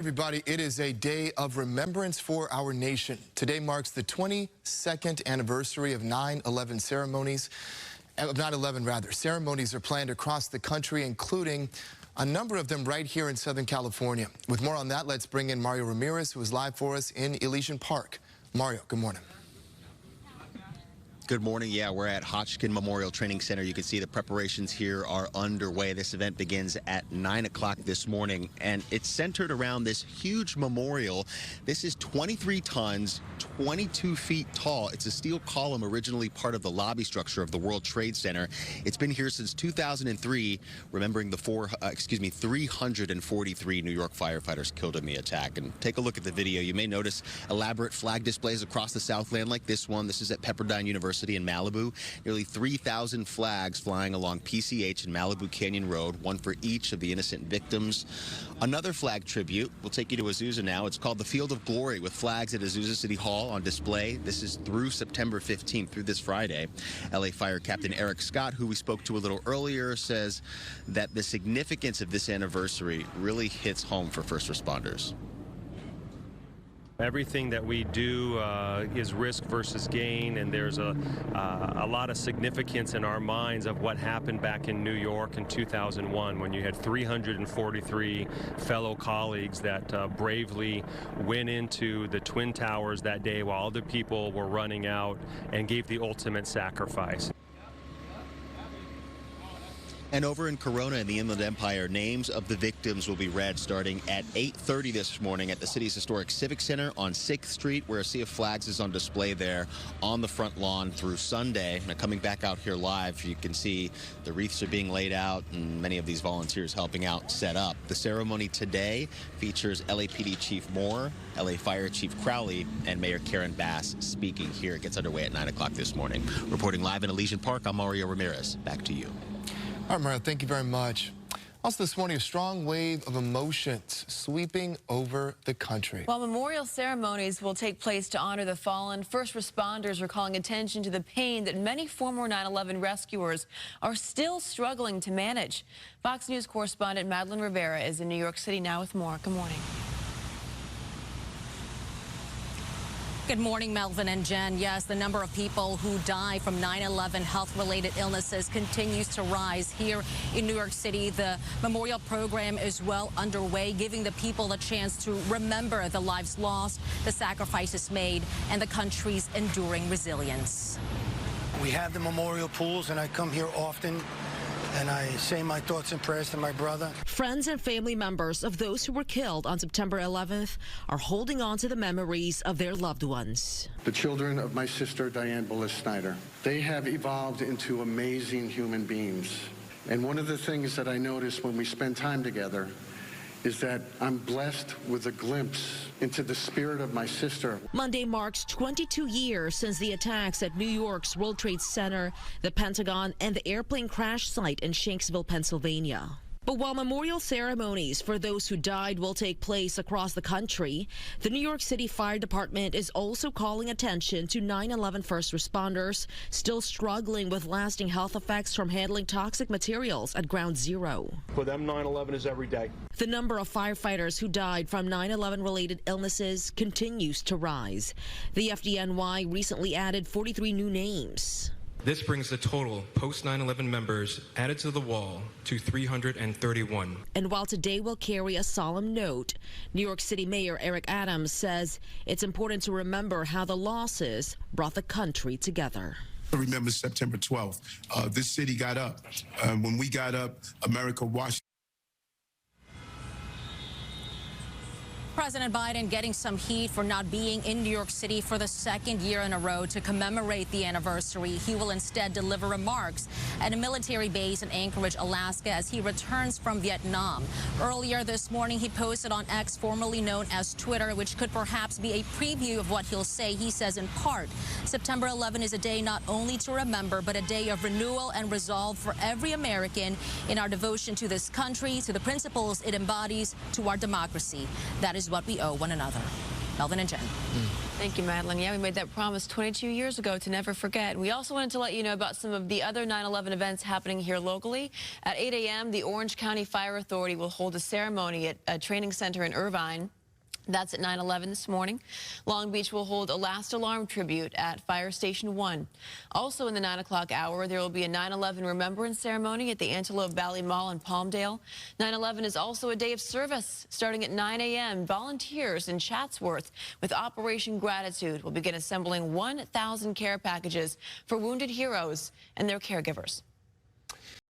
everybody. It is a day of remembrance for our nation. Today marks the 22nd anniversary of 9/11 ceremonies. Of 9/11, rather. Ceremonies are planned across the country, including a number of them right here in Southern California. With more on that, let's bring in Mario Ramirez, who is live for us in Elysian Park. Mario, good morning. Good morning. Yeah, we're at Hodgkin Memorial Training Center. You can see the preparations here are underway. This event begins at 9 o'clock this morning, and it's centered around this huge memorial. This is 23 tons, 22 feet tall. It's a steel column originally part of the lobby structure of the World Trade Center. It's been here since 2003, remembering the 343 New York firefighters killed in the attack. And take a look at the video. You may notice elaborate flag displays across the Southland like this one. This is at Pepperdine University in Malibu. Nearly 3,000 flags flying along PCH and Malibu Canyon Road, one for each of the innocent victims. Another flag tribute, we'll take you to Azusa now. It's called the Field of Glory, with flags at Azusa City Hall on display. This is through September 15th, through this Friday. LA Fire Captain Eric Scott, who we spoke to a little earlier, says that the significance of this anniversary really hits home for first responders. Everything that we do is risk versus gain, and there's a lot of significance in our minds of what happened back in New York in 2001 when you had 343 fellow colleagues that bravely went into the Twin Towers that day while other people were running out and gave the ultimate sacrifice. And over in Corona in the Inland Empire, names of the victims will be read starting at 8:30 this morning at the city's historic Civic Center on 6th Street, where a sea of flags is on display there on the front lawn through Sunday. Now, coming back out here live, you can see the wreaths are being laid out and many of these volunteers helping out set up. The ceremony today features LAPD Chief Moore, LA Fire Chief Crowley, and Mayor Karen Bass speaking here. It gets underway at 9 o'clock this morning. Reporting live in Elysian Park, I'm Mario Ramirez. Back to you. All right, Mario, thank you very much. Also this morning, a strong wave of emotions sweeping over the country. While memorial ceremonies will take place to honor the fallen, first responders are calling attention to the pain that many former 9/11 rescuers are still struggling to manage. Fox News correspondent Madeline Rivera is in New York City now with more. Good morning. Good morning, Melvin and Jen. Yes, the number of people who die from 9/11 health-related illnesses continues to rise here in New York City. The memorial program is well underway, giving the people a chance to remember the lives lost, the sacrifices made, and the country's enduring resilience. We have the memorial pools, and I come here often, and I say my thoughts and prayers to my brother. Friends and family members of those who were killed on September 11th are holding on to the memories of their loved ones. The children of my sister, Diane Bullis Snyder, they have evolved into amazing human beings. And one of the things that I notice when we spend time together is that I'm blessed with a glimpse into the spirit of my sister. Monday marks 22 years since the attacks at New York's World Trade Center, the Pentagon, and the airplane crash site in Shanksville, Pennsylvania. But while memorial ceremonies for those who died will take place across the country, the New York City Fire Department is also calling attention to 9/11 first responders still struggling with lasting health effects from handling toxic materials at Ground Zero. For them, 9/11 is every day. The number of firefighters who died from 9/11 related illnesses continues to rise. The FDNY recently added 43 new names. This brings the total post-9/11 members added to the wall to 331. And while today will carry a solemn note, New York City Mayor Eric Adams says it's important to remember how the losses brought the country together. I remember September 12th. This city got up. When we got up, America watched. President Biden getting some heat for not being in New York City for the second year in a row to commemorate the anniversary. He will instead deliver remarks at a military base in Anchorage, Alaska, as he returns from Vietnam. Earlier this morning, he posted on X, formerly known as Twitter, which could perhaps be a preview of what he'll say. He says, in part, September 11 is a day not only to remember, but a day of renewal and resolve for every American in our devotion to this country, to the principles it embodies, to our democracy. That is what we owe one another. Melvin and Jen. Thank you, Madeline. Yeah, we made that promise 22 years ago to never forget. We also wanted to let you know about some of the other 9/11 events happening here locally. At 8 a.m., the Orange County Fire Authority will hold a ceremony at a training center in Irvine. That's at 9/11 this morning. Long Beach will hold a last alarm tribute at Fire Station 1. Also in the 9 o'clock hour, there will be a 9/11 remembrance ceremony at the Antelope Valley Mall in Palmdale. 9/11 is also a day of service. Starting at 9 a.m., volunteers in Chatsworth with Operation Gratitude will begin assembling 1,000 care packages for wounded heroes and their caregivers.